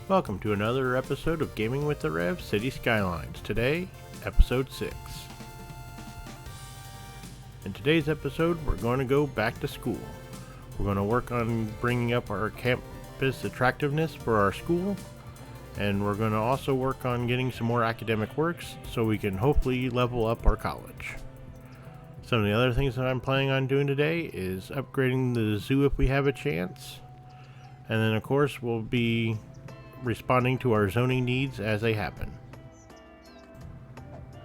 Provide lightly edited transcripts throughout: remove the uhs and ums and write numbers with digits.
Welcome to another episode of Gaming with the Rev City Skylines. Today, episode 6. In today's episode, we're going to go back to school. We're going to work on bringing up our campus attractiveness for our school, and we're going to also work on getting some more academic works so we can hopefully level up our college. Some of the other things that I'm planning on doing today is upgrading the zoo if we have a chance, and then of course we'll be responding to our zoning needs as they happen.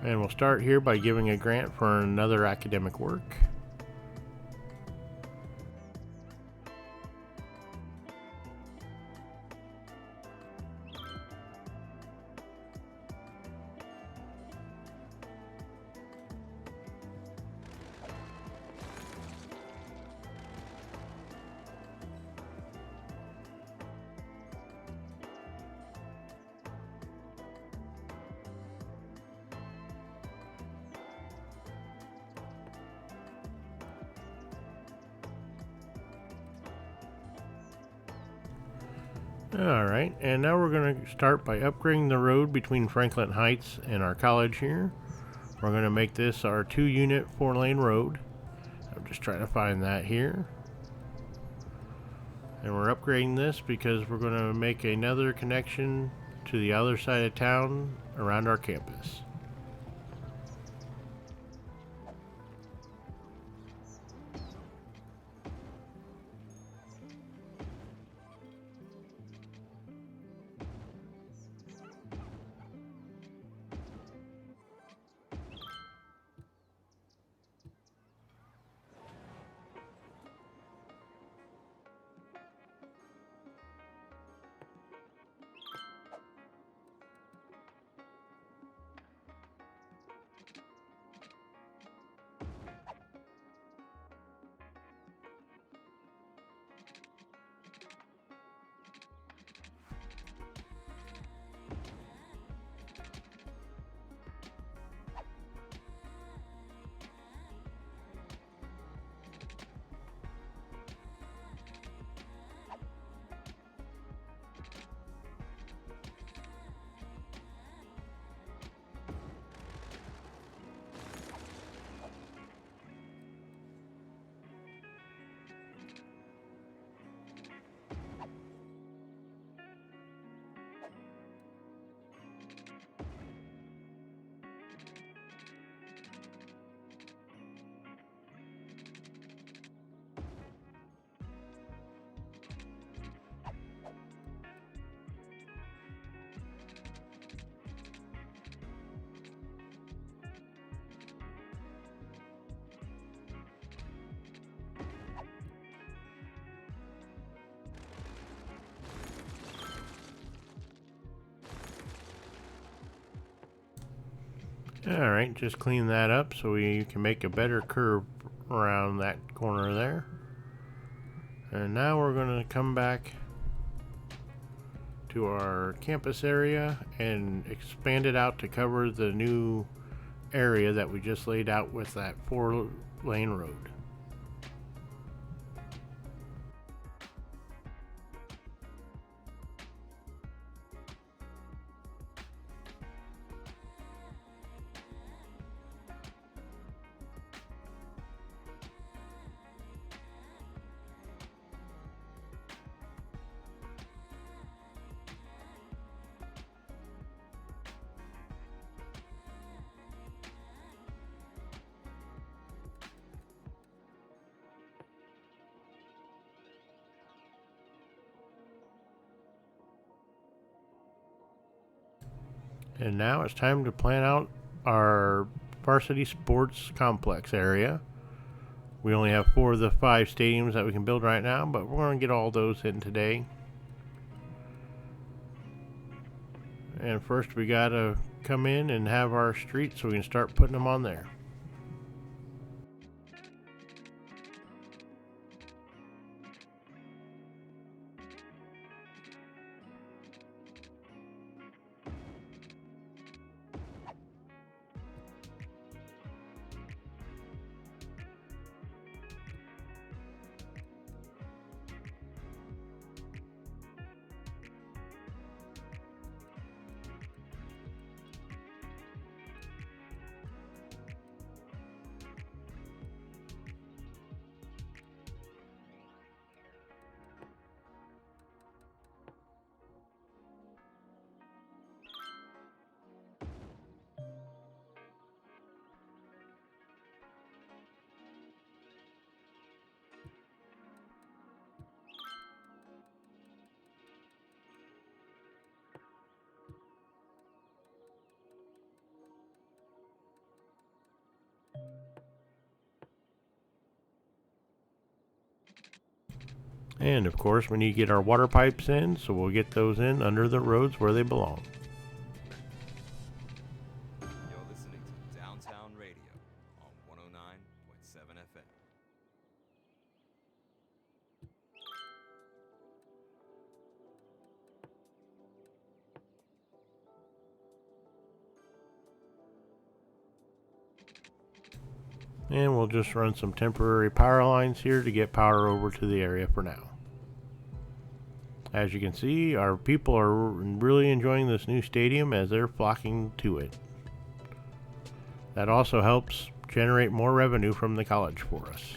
And we'll start here by giving a grant for another academic work. Alright, and now we're going to start by upgrading the road between Franklin Heights and our college here. We're going to make this our 2-unit 4-lane road. I'm just trying to find that here. And we're upgrading this because we're going to make another connection to the other side of town around our campus. Alright, just clean that up so we can make a better curve around that corner there. And now we're going to come back to our campus area and expand it out to cover the new area that we just laid out with that 4-lane road. And now it's time to plan out our Varsity Sports complex area. We only have 4 of the 5 stadiums that we can build right now, but we're going to get all those in today. And first we got to come in and have our streets so we can start putting them on there. And of course we need to get our water pipes in, so we'll get those in under the roads where they belong. You're listening to Downtown Radio on 109.7 FM. And we'll just run some temporary power lines here to get power over to the area for now. As you can see, our people are really enjoying this new stadium as they're flocking to it. That also helps generate more revenue from the college for us.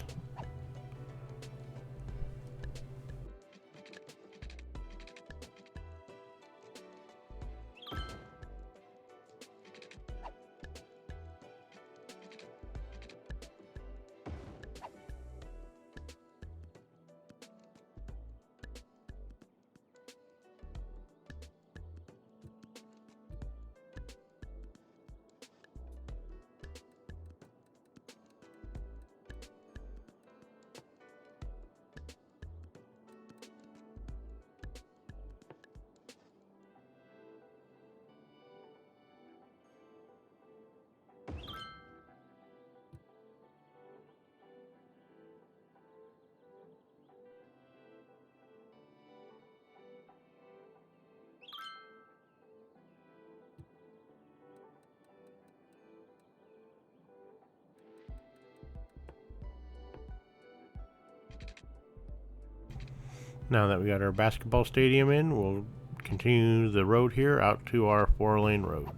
Now that we got our basketball stadium in, we'll continue the road here out to our 4-lane road.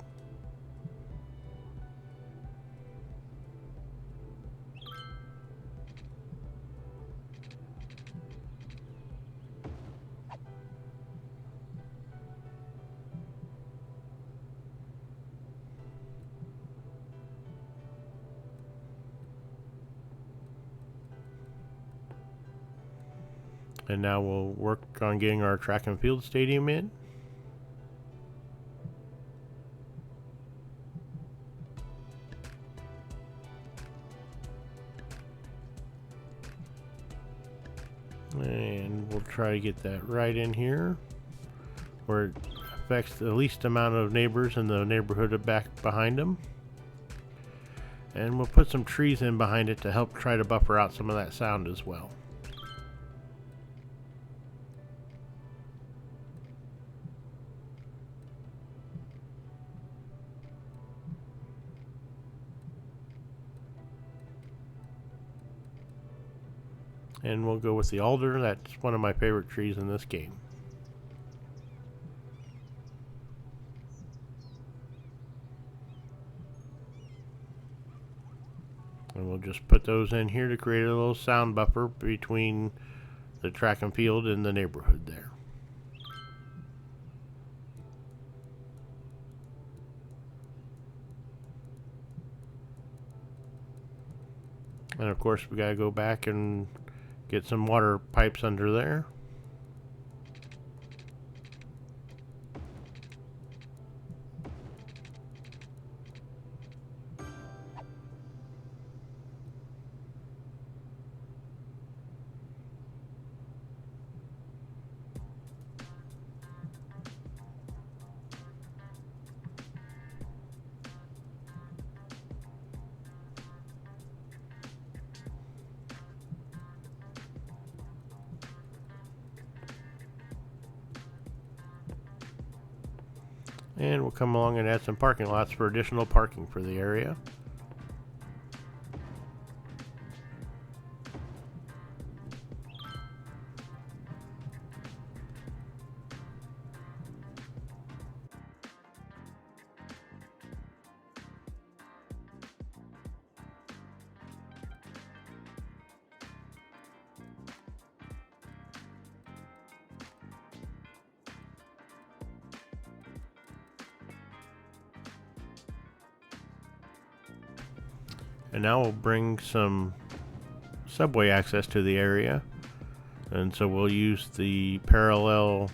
And now we'll work on getting our track and field stadium in. And we'll try to get that right in here, where it affects the least amount of neighbors in the neighborhood back behind them. And we'll put some trees in behind it to help try to buffer out some of that sound as well. And we'll go with the alder. That's one of my favorite trees in this game. And we'll just put those in here to create a little sound buffer between the track and field and the neighborhood there. And of course we gotta go back and get some water pipes under there. And we'll come along and add some parking lots for additional parking for the area. And now we'll bring some subway access to the area. And so we'll use the parallel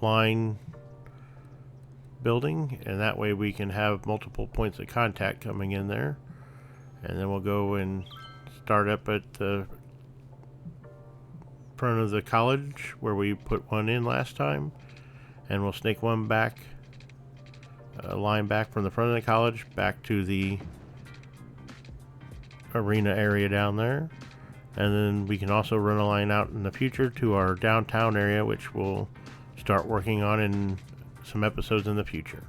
line building, and that way we can have multiple points of contact coming in there. And then we'll go and start up at the front of the college where we put one in last time, and we'll snake one back, a line back from the front of the college back to the arena area down there. And then we can also run a line out in the future to our downtown area, which we'll start working on in some episodes in the future.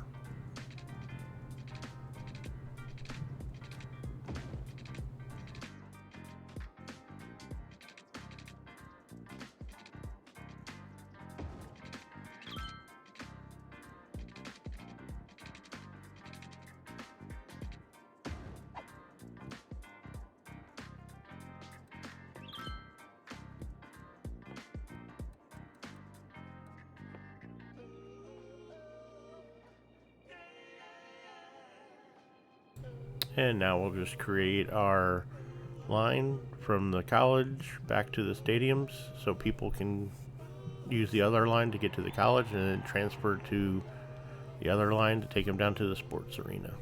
And now we'll just create our line from the college back to the stadiums so people can use the other line to get to the college and then transfer to the other line to take them down to the sports arena.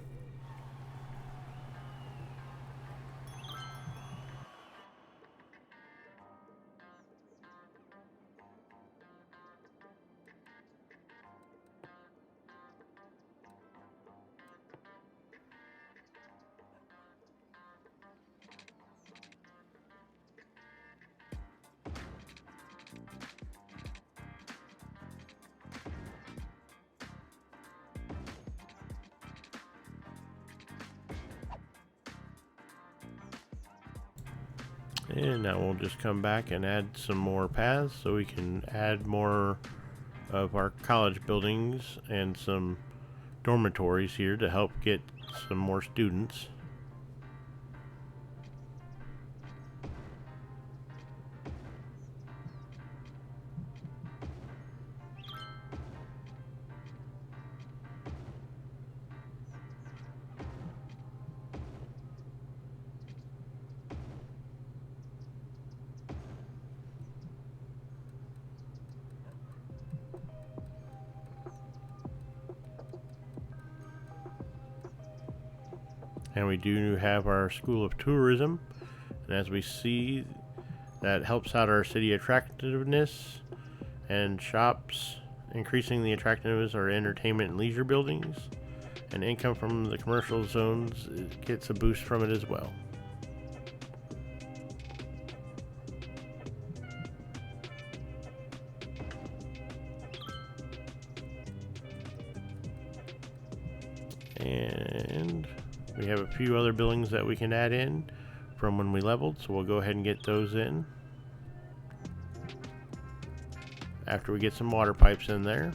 And now we'll just come back and add some more paths so we can add more of our college buildings and some dormitories here to help get some more students. And we do have our School of Tourism, and as we see, that helps out our city attractiveness and shops, increasing the attractiveness of our entertainment and leisure buildings, and income from the commercial zones gets a boost from it as well. And we have a few other buildings that we can add in from when we leveled, so we'll go ahead and get those in after we get some water pipes in there.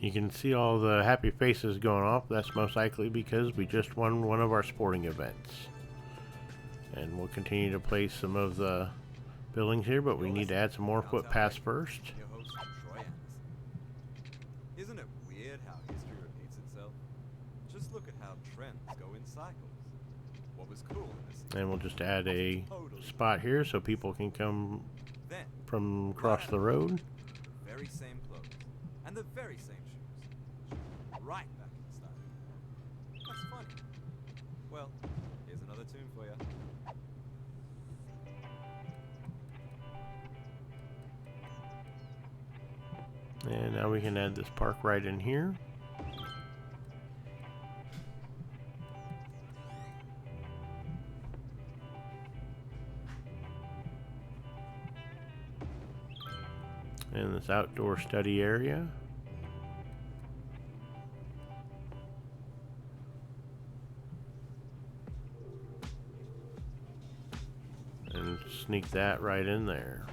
You can see all the happy faces going off. That's most likely because we just won one of our sporting events. And we'll continue to place some of the buildings here, but we need to add some more footpaths first. Your host, Troy Anderson. Isn't it weird how history repeats itself? Just look at how trends go in cycles. What was cool in this And we'll just add a spot here so people can come then, from across the road. very same clothes and the very same shoes. Right back in the style. That's funny. Well, here's another tune for you. And now we can add this park right in here. And this outdoor study area. And sneak that right in there.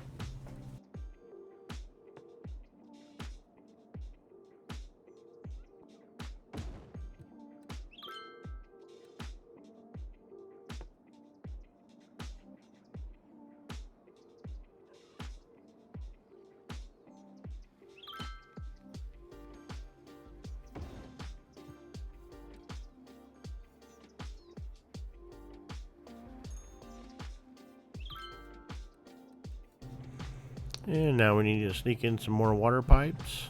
And now we need to sneak in some more water pipes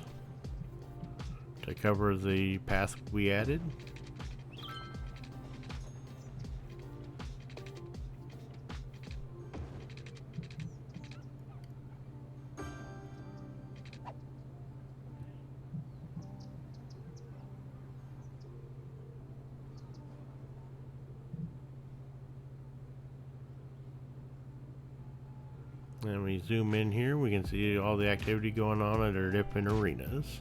to cover the path we added. And we zoom in here, we can see all the activity going on at our different arenas.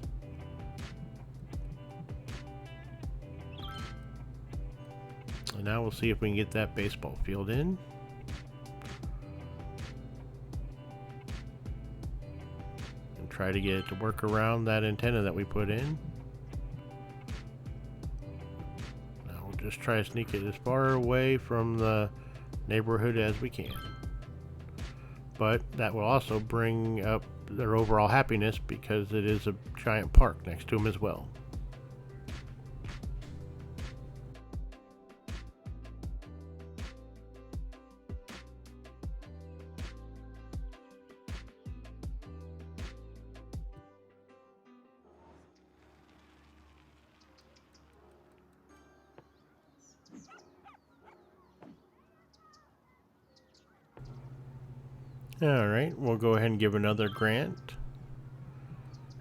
And now we'll see if we can get that baseball field in. And try to get it to work around that antenna that we put in. Now we'll just try to sneak it as far away from the neighborhood as we can. But that will also bring up their overall happiness because it is a giant park next to them as well. Alright, we'll go ahead and give another grant.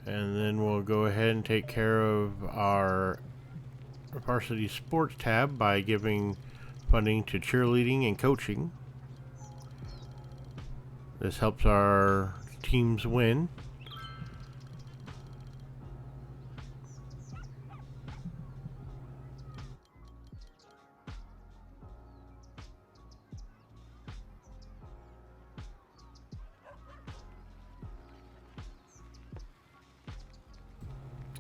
And then we'll go ahead and take care of our Varsity Sports tab by giving funding to cheerleading and coaching. This helps our teams win.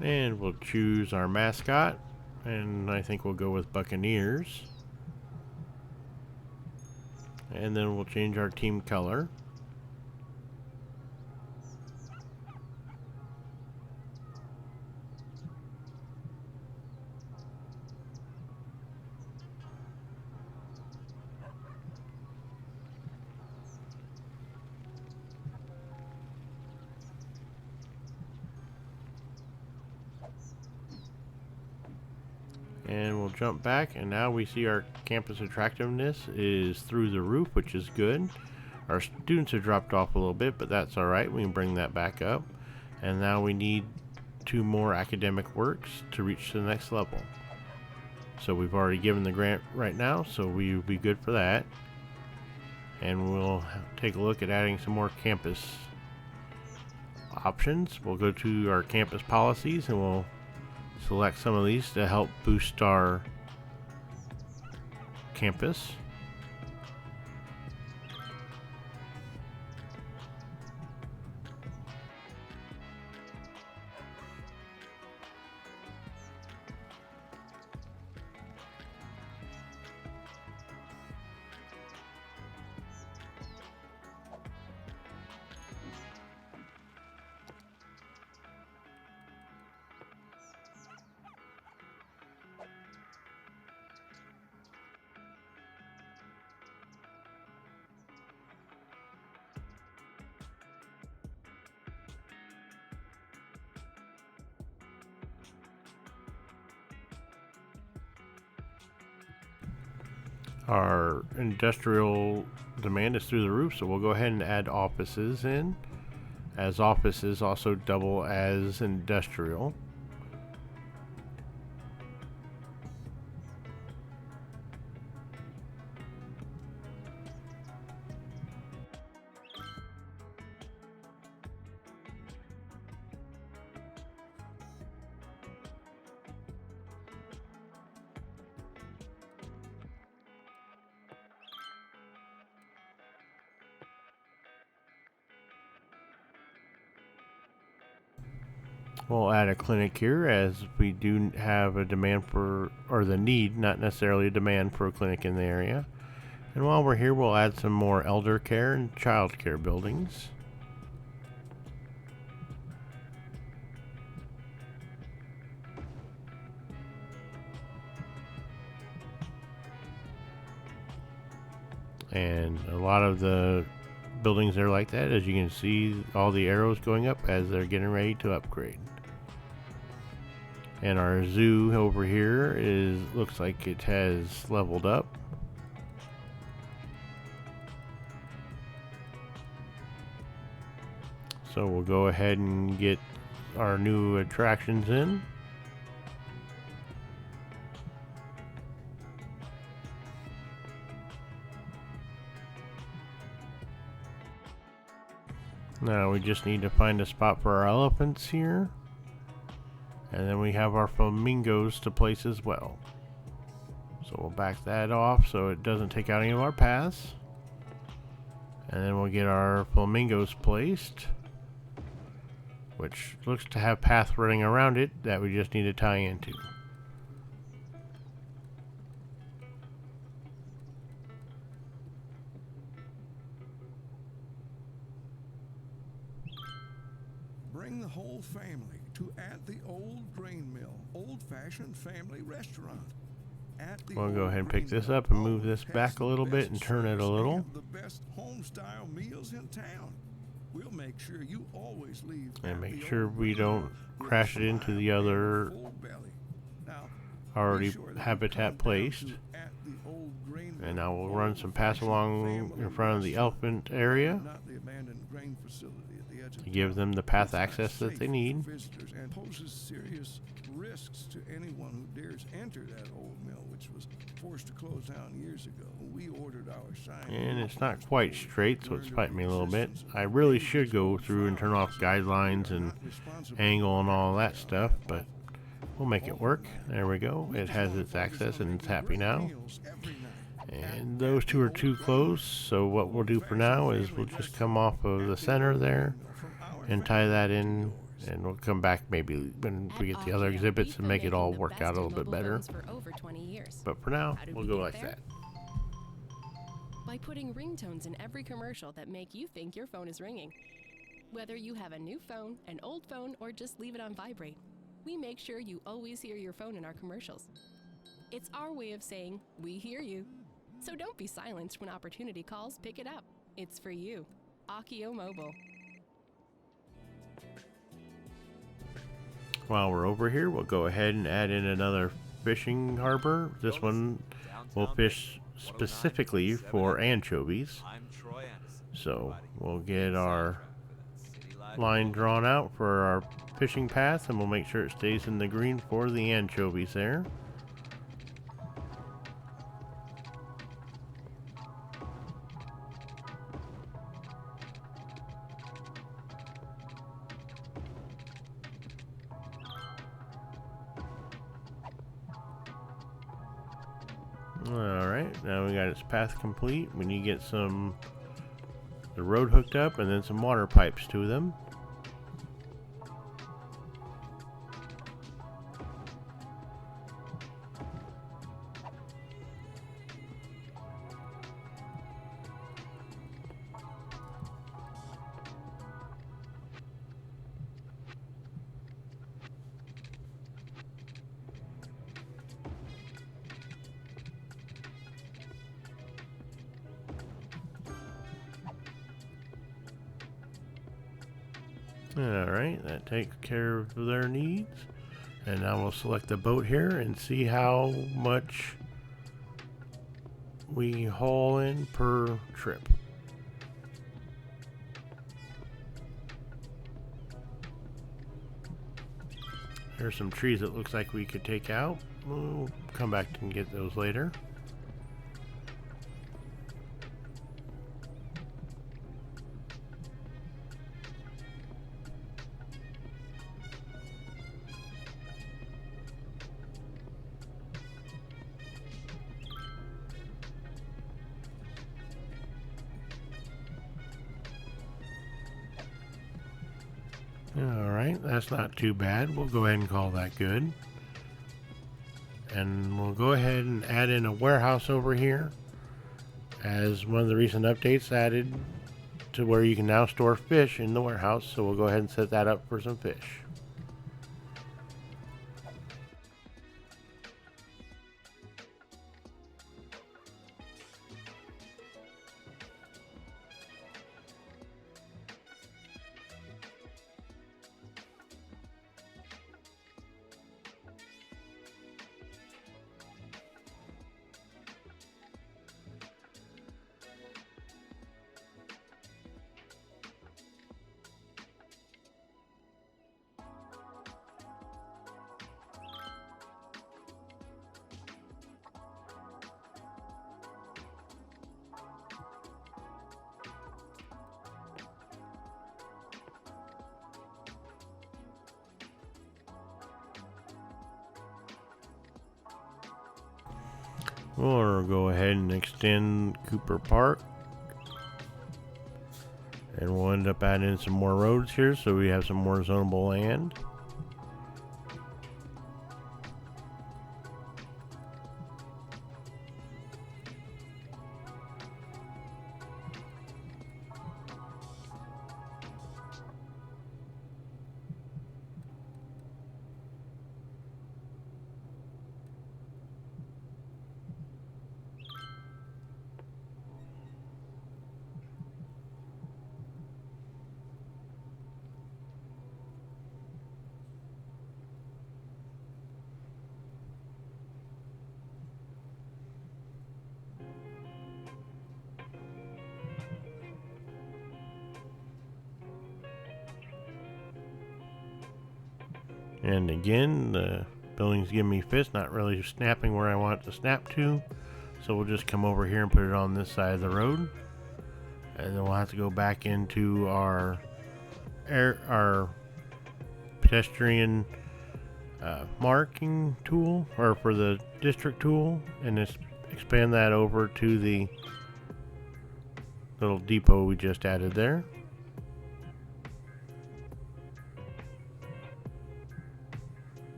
And we'll choose our mascot, and I think we'll go with Buccaneers. And then we'll change our team color. And we'll jump back, and now we see our campus attractiveness is through the roof, which is good. Our students have dropped off a little bit, but that's alright. We can bring that back up. And now we need 2 more academic works to reach the next level. So we've already given the grant right now, so we'll be good for that. And we'll take a look at adding some more campus options. We'll go to our campus policies and we'll select some of these to help boost our campus. Our industrial demand is through the roof, so we'll go ahead and add offices in, as offices also double as industrial. We'll add a clinic here, as we do have a demand for, or the need, not necessarily a demand for a clinic in the area. And while we're here, we'll add some more elder care and child care buildings. And a lot of the buildings are like that, as you can see all the arrows going up as they're getting ready to upgrade. And our zoo over here looks like it has leveled up. So we'll go ahead and get our new attractions in. Now we just need to find a spot for our elephants here. And then we have our flamingos to place as well. So we'll back that off so it doesn't take out any of our paths. And then we'll get our flamingos placed, which looks to have path running around it that we just need to tie into. Bring the whole family to At the Old Grain Mill, old-fashioned family restaurant. We'll go ahead and pick this up and move this back a little bit and turn it a little. The best home-style meals in town. We'll make sure you always leave. And make sure we don't crash it into the other already habitat placed. And now we'll run some pass along in front of the elephant area to give them the path access that they need. And poses serious risks to anyone who dares enter that old mill, which was forced to close down years ago. We ordered our sign. And it's not quite straight, so it's fighting me a little bit. I really should go through and turn off Skylines and angle and all that stuff, but we'll make it work. There we go. It has its access and it's happy now. And those two are too close, so what we'll do for now is we'll just come off of the center there and tie that in, and we'll come back maybe when we get the other exhibits and make it all work out a little bit better. But for now, we'll go like that. By putting ringtones in every commercial that make you think your phone is ringing. Whether you have a new phone, an old phone, or just leave it on vibrate, we make sure you always hear your phone in our commercials. It's our way of saying, we hear you. So don't be silenced when opportunity calls, pick it up. It's for you. Akio Mobile. While we're over here, we'll go ahead and add in another fishing harbor. This one will fish specifically for anchovies. So we'll get our line drawn out for our fishing path, and we'll make sure it stays in the green for the anchovies there. Alright, now we got its path complete. We need to get the road hooked up and then some water pipes to them. Alright, that takes care of their needs. And now we'll select the boat here and see how much we haul in per trip. There's some trees that looks like we could take out. We'll come back and get those later. Alright, that's not too bad. We'll go ahead and call that good. And we'll go ahead and add in a warehouse over here, as one of the recent updates added to where you can now store fish in the warehouse. So we'll go ahead and set that up for some fish. We'll go ahead and extend Cooper Park, and we'll end up adding some more roads here so we have some more zonable land. And again, the building's giving me fits, not really snapping where I want it to snap to. So we'll just come over here and put it on this side of the road. And then we'll have to go back into our pedestrian marking tool, or for the district tool, and just expand that over to the little depot we just added there.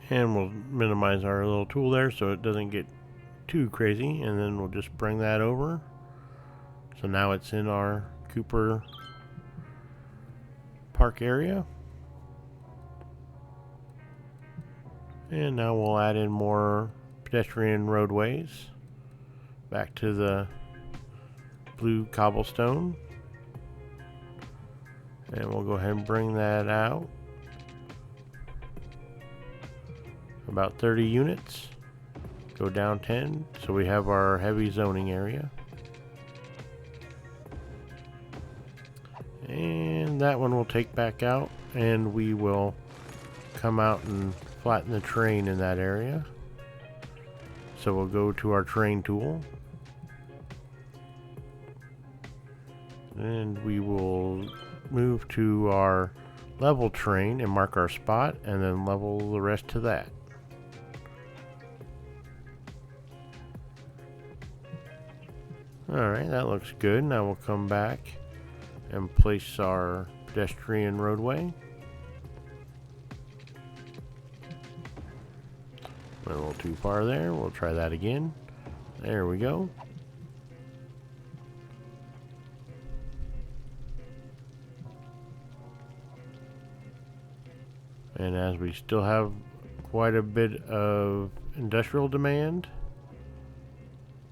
And we'll minimize our little tool there so it doesn't get too crazy, and then we'll just bring that over. So now it's in our Cooper Park area. And now we'll add in more pedestrian roadways back to the blue cobblestone. And we'll go ahead and bring that out. About 30 units. Go down 10. So we have our heavy zoning area. And that one we'll take back out, and we will come out and flatten the terrain in that area. So we'll go to our terrain tool, and we will move to our level terrain and mark our spot, and then level the rest to that. Alright, that looks good. Now we'll come back and place our pedestrian roadway. Went a little too far there. We'll try that again. There we go. And as we still have quite a bit of industrial demand,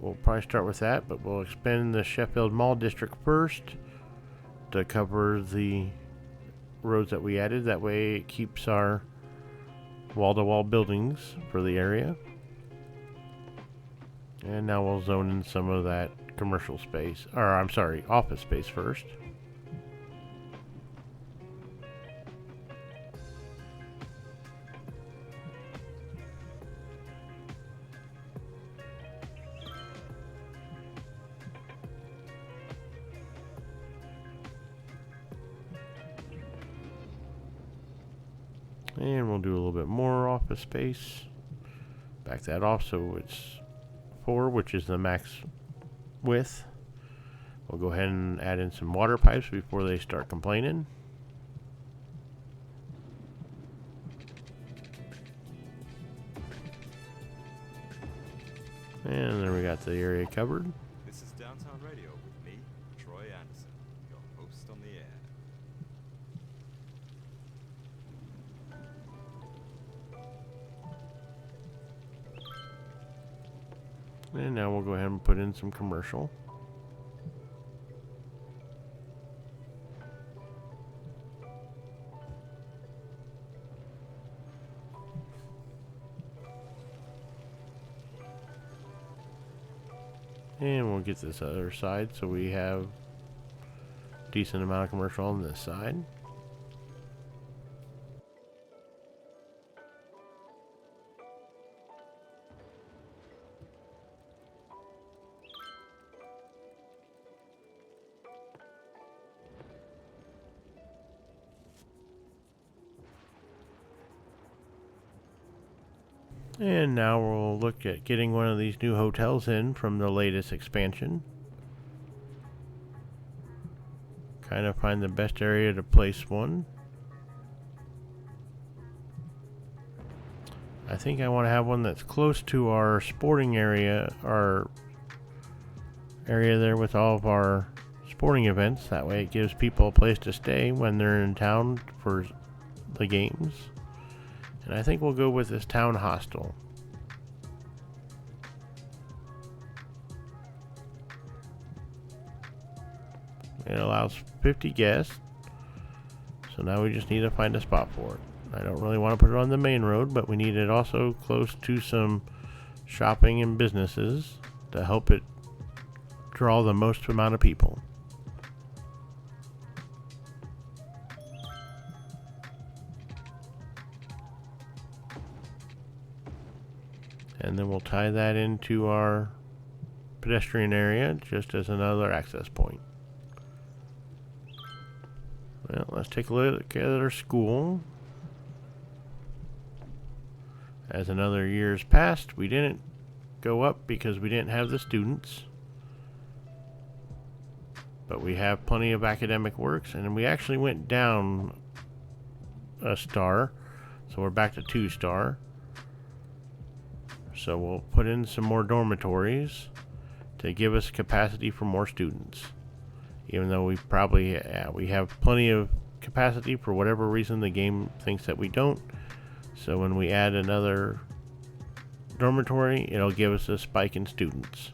we'll probably start with that, but we'll expand the Sheffield Mall District first to cover the roads that we added. That way it keeps our wall-to-wall buildings for the area. And now we'll zone in some of that commercial space, or I'm sorry, office space first. And we'll do a little bit more office space. Back that off so it's 4, which is the max width. We'll go ahead and add in some water pipes before they start complaining. And then we got the area covered. This is Downtown Radio with me, Troy Anderson, your host on the air. And now we'll go ahead and put in some commercial. And we'll get this other side so we have a decent amount of commercial on this side. And now we'll look at getting one of these new hotels in from the latest expansion. Kind of find the best area to place one. I think I want to have one that's close to our sporting area, our area there with all of our sporting events. That way it gives people a place to stay when they're in town for the games. And I think we'll go with this town hostel. It allows 50 guests. So now we just need to find a spot for it. I don't really want to put it on the main road, but we need it also close to some shopping and businesses to help it draw the most amount of people. And then we'll tie that into our pedestrian area just as another access point. Well, let's take a look at our school. As another years passed, we didn't go up because we didn't have the students. But we have plenty of academic works, and we actually went down a star. So we're back to 2-star. So we'll put in some more dormitories to give us capacity for more students. Even though we probably we have plenty of capacity, for whatever reason the game thinks that we don't. So when we add another dormitory, it'll give us a spike in students.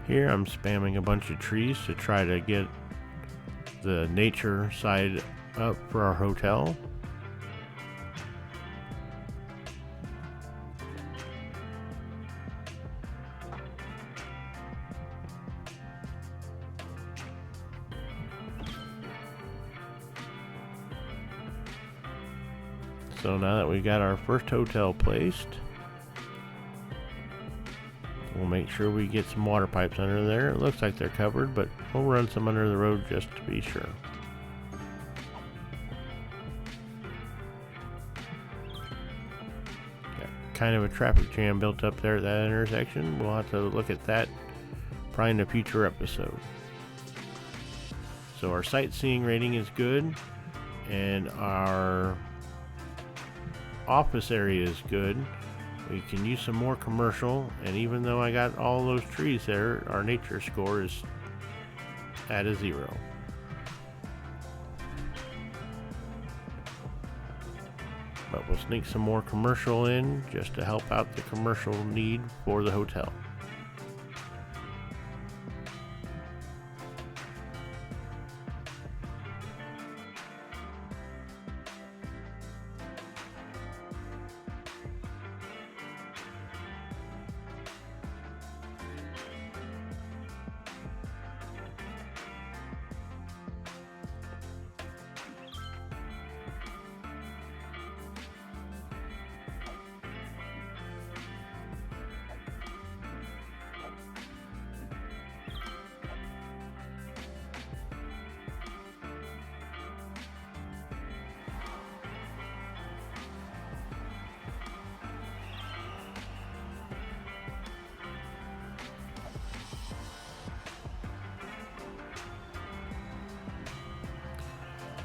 Here I'm spamming a bunch of trees to try to get the nature side up for our hotel. So now that we got our first hotel placed, we'll make sure we get some water pipes under there. It looks like they're covered, but we'll run some under the road just to be sure. Got kind of a traffic jam built up there at that intersection. We'll have to look at that probably in a future episode. So our sightseeing rating is good, and our office area is good. We can use some more commercial, and even though I got all those trees there, our nature score is at a 0. But we'll sneak some more commercial in just to help out the commercial need for the hotel.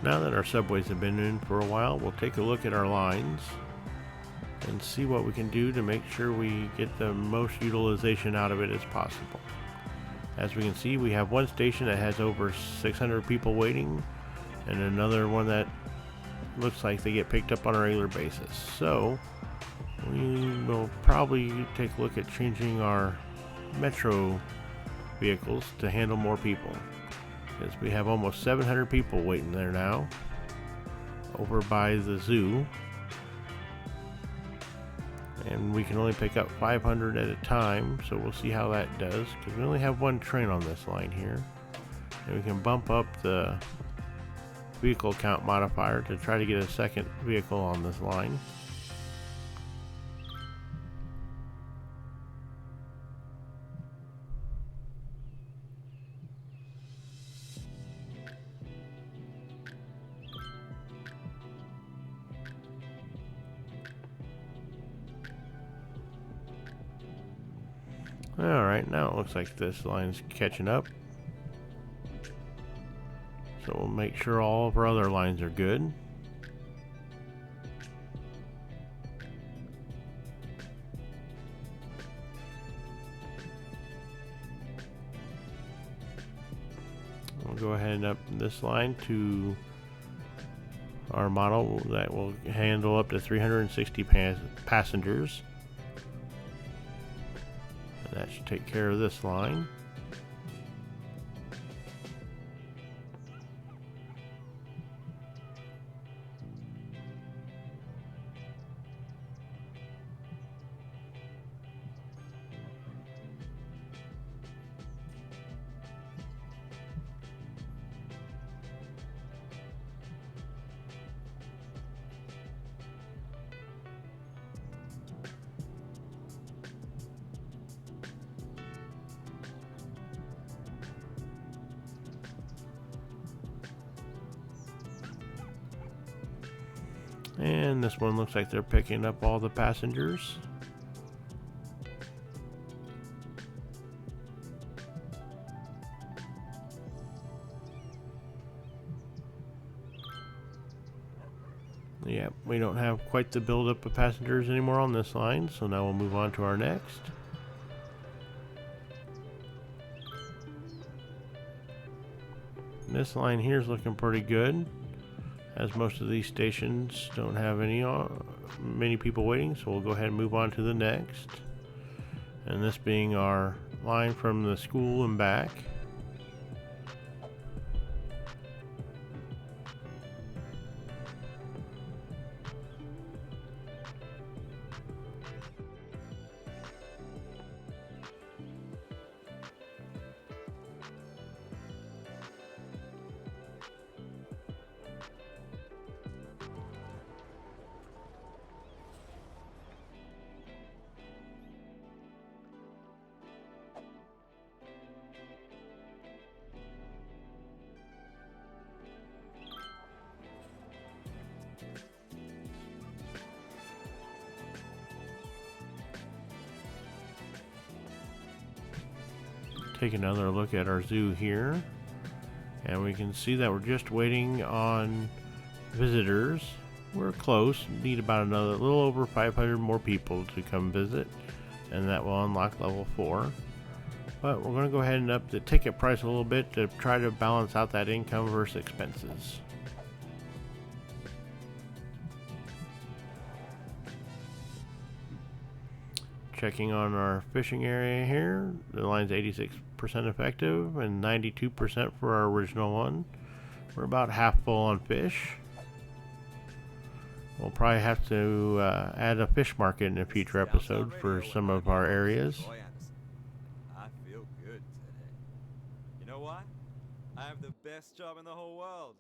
Now that our subways have been in for a while, we'll take a look at our lines and see what we can do to make sure we get the most utilization out of it as possible. As we can see, we have one station that has over 600 people waiting, and another one that looks like they get picked up on a regular basis. So we will probably take a look at changing our metro vehicles to handle more people, because we have almost 700 people waiting there now over by the zoo, and we can only pick up 500 at a time, so we'll see how that does, because we only have one train on this line here, and we can bump up the vehicle count modifier to try to get a second vehicle on this line. Alright, now it looks like this line's catching up. So we'll make sure all of our other lines are good. We'll go ahead and up this line to our model that will handle up to 360 passengers. That should take care of this line. And this one looks like they're picking up all the passengers. Yeah, we don't have quite the buildup of passengers anymore on this line, so now we'll move on to our next. This line here is looking pretty good, as most of these stations don't have many people waiting, so we'll go ahead and move on to the next. And this being our line from the school and back. Take another look at our zoo here, and we can see that we're just waiting on visitors. We're close, need about another little over 500 more people to come visit, and that will unlock level 4. But we're going to go ahead and up the ticket price a little bit to try to balance out that income versus expenses. Checking on our fishing area here, the line's 86% effective and 92% for our original one. We're about half full on fish. We'll probably have to add a fish market in a future episode for some of our areas. I feel good today. You know why? I have the best job in the whole world,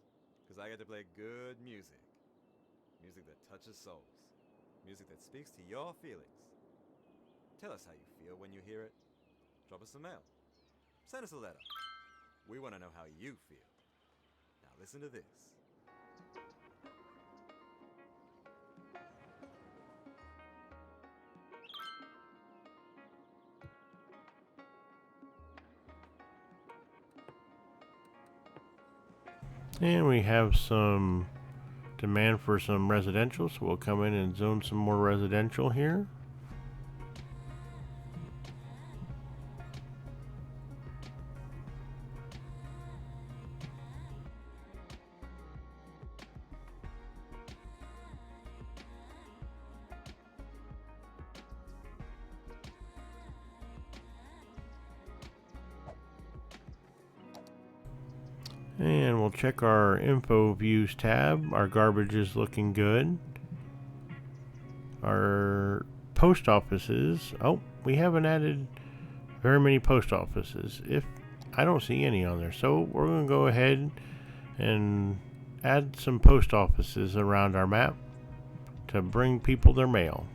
because I get to play good music. Music that touches souls. Music that speaks to your feelings. Tell us how you feel when you hear it. Drop us a mail. Send us a letter. We want to know how you feel. Now listen to this. And we have some demand for some residential, so we'll come in and zone some more residential here. And we'll check our info views tab. Our garbage is looking good. Our post offices. Oh, we haven't added very many post offices. I don't see any on there. So we're going to go ahead and add some post offices around our map to bring people their mail.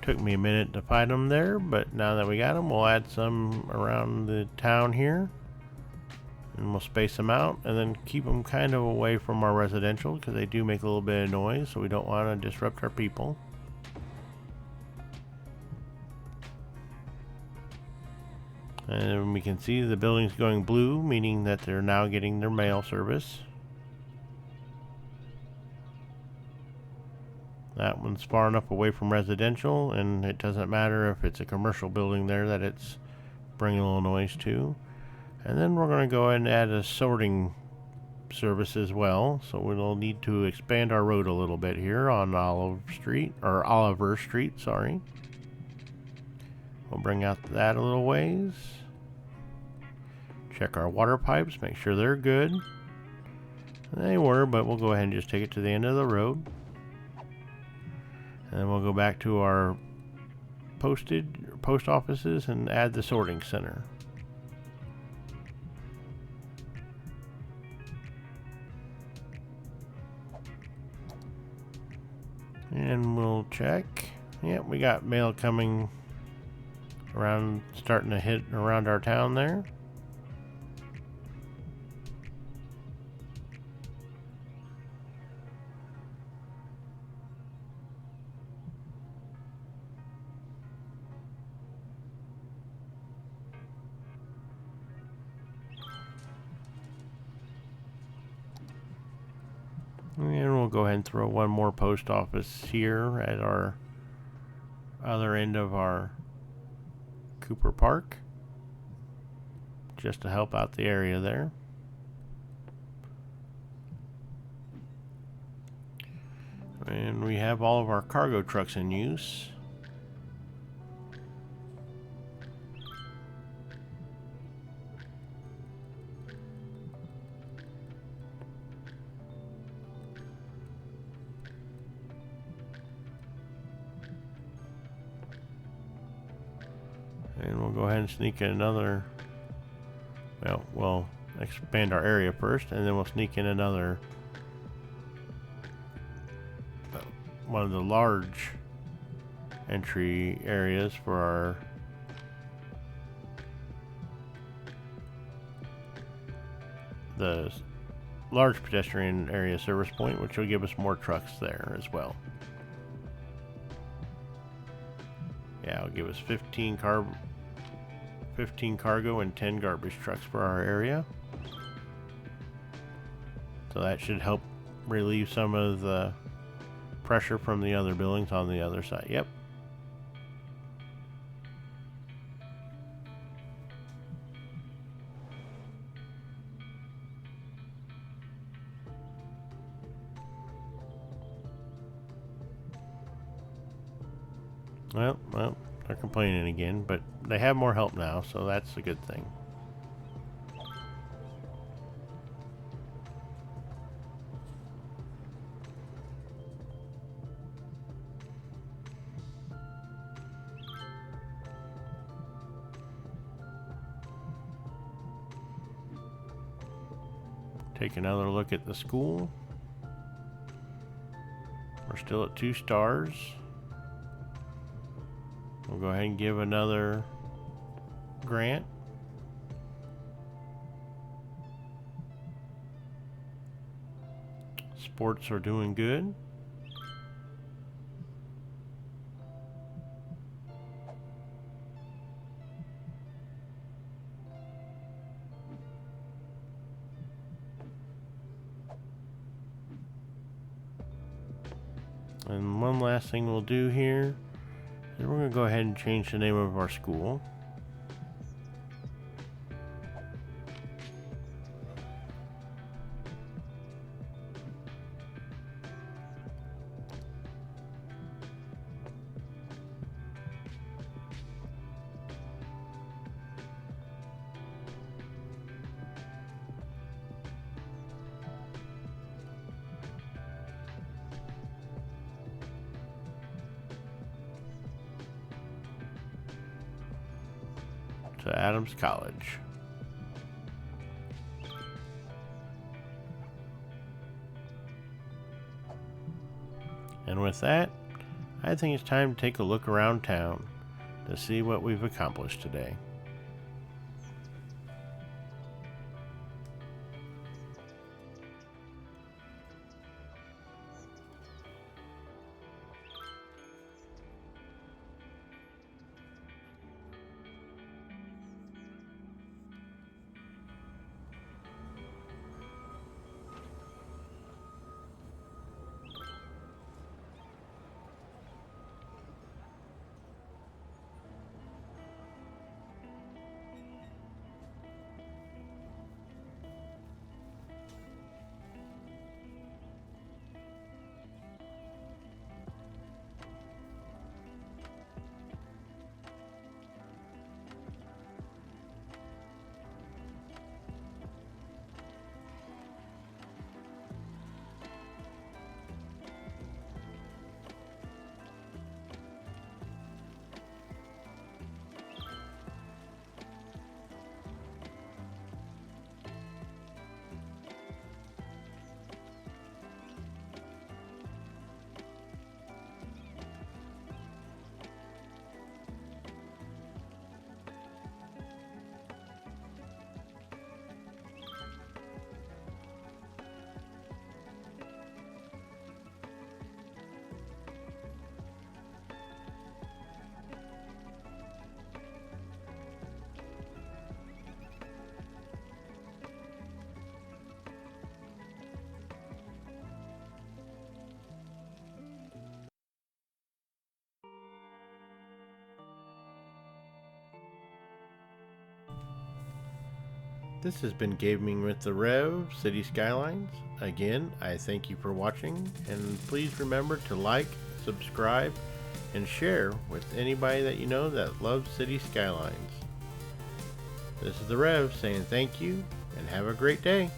Took me a minute to find them there, but now that we got them, we'll add some around the town here, and we'll space them out and then keep them kind of away from our residential because they do make a little bit of noise, so we don't want to disrupt our people. And we can see the building's going blue, meaning that they're now getting their mail service. That one's far enough away from residential, and it doesn't matter if it's a commercial building there that it's bringing a little noise to. And then we're going to go ahead and add a sorting service as well. So we'll need to expand our road a little bit here on Oliver Street, sorry. We'll bring out that a little ways. Check our water pipes, make sure they're good. They were, but we'll go ahead and just take it to the end of the road. And then we'll go back to our post offices and add the sorting center. And we'll check. Yep, we got mail coming starting to hit around our town there. And we'll go ahead and throw one more post office here at our other end of our Cooper Park, just to help out the area there. And we have all of our cargo trucks in use. And we'll go ahead and sneak in another. Well, we'll expand our area first, and then we'll sneak in another. One of the large entry areas for our the large pedestrian area service point, which will give us more trucks there as well. Yeah, it'll give us 15 cargo and 10 garbage trucks for our area. So that should help relieve some of the pressure from the other buildings on the other side. Yep. Well, they're complaining again, but they have more help now, so that's a good thing. Take another look at the school. We're still at 2 stars. We'll go ahead and give another grant. Sports are doing good. And one last thing we'll do here is we're going to go ahead and change the name of our school. To Adams College. And with that, I think it's time to take a look around town to see what we've accomplished today. This has been Gaming with the Rev, City Skylines. Again, I thank you for watching, and please remember to like, subscribe, and share with anybody that you know that loves City Skylines. This is the Rev saying thank you, and have a great day.